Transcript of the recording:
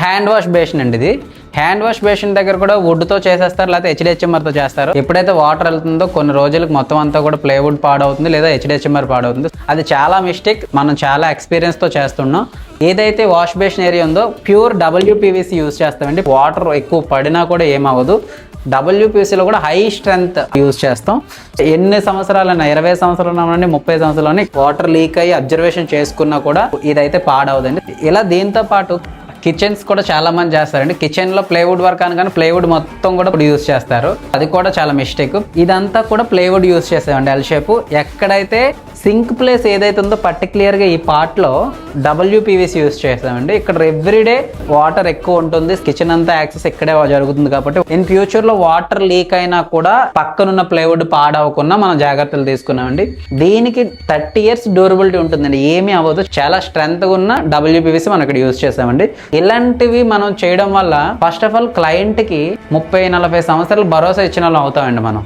Hand wash basin అండి ఇది. Hand wash basin దగ్గర కూడా వుడ్తో చేసేస్తారు, లేకపోతే హెచ్డిహెచ్ఎంఆర్తో చేస్తారు. ఎప్పుడైతే వాటర్ వెళ్తుందో కొన్ని రోజులకు మొత్తం అంతా కూడా ప్లేవుడ్ పాడవుతుంది, లేదా హెచ్డిహెచ్ఎంఆర్ పాడవుతుంది. అది చాలా మిస్టేక్, మనం చాలా ఎక్స్పీరియన్స్తో చేస్తున్నాం. ఏదైతే వాష్ బేసిన్ ఏరియా ఉందో ప్యూర్ WPVC యూజ్ చేస్తామండి. వాటర్ ఎక్కువ పడినా కూడా ఏమవ్వదు. WPVCలో కూడా హై స్ట్రెంత్ యూజ్ చేస్తాం. ఎన్ని సంవత్సరాలైనా 20 సంవత్సరాలు 30 సంవత్సరాలని వాటర్ లీక్ అయ్యి అబ్జర్వేషన్ చేసుకున్నా కూడా ఇదైతే పాడవదండి. ఇలా దీంతో పాటు కిచెన్స్ కూడా చాలా మంది చేస్తారండి. కిచెన్లో ప్లేవుడ్ వర్క్ అనగానే ప్లేవుడ్ మొత్తం కూడా యూజ్ చేస్తారు, అది కూడా చాలా మిస్టేక్. ఇదంతా కూడా ప్లేవుడ్ యూజ్ చేస్తామండి ఎల్ షేప్. ఎక్కడైతే సింక్ ప్లేస్ ఏదైతే ఉందో పర్టికులర్గా ఈ పార్ట్లో WPVC యూజ్ చేస్తామండి. ఇక్కడ ఎవ్రీడే వాటర్ ఎక్కువ ఉంటుంది, కిచెన్ అంతా యాక్సెస్ ఇక్కడే జరుగుతుంది కాబట్టి ఇన్ ఫ్యూచర్లో వాటర్ లీక్ అయినా కూడా పక్కనున్న ప్లేవుడ్ పాడవకుండా మనం జాగ్రత్తలు తీసుకున్నామండి. దీనికి 30 years డ్యూరబిలిటీ ఉంటుందండి, ఏమీ అవ్వదు. చాలా స్ట్రెంత్గా ఉన్న WPVC మనం ఇక్కడ యూజ్ చేస్తామండి. ఇలాంటివి మనం చేయడం వల్ల ఫస్ట్ ఆఫ్ ఆల్ క్లయింట్కి 30-40 సంవత్సరాలు భరోసా ఇచ్చిన వాళ్ళు అవుతామండి మనం.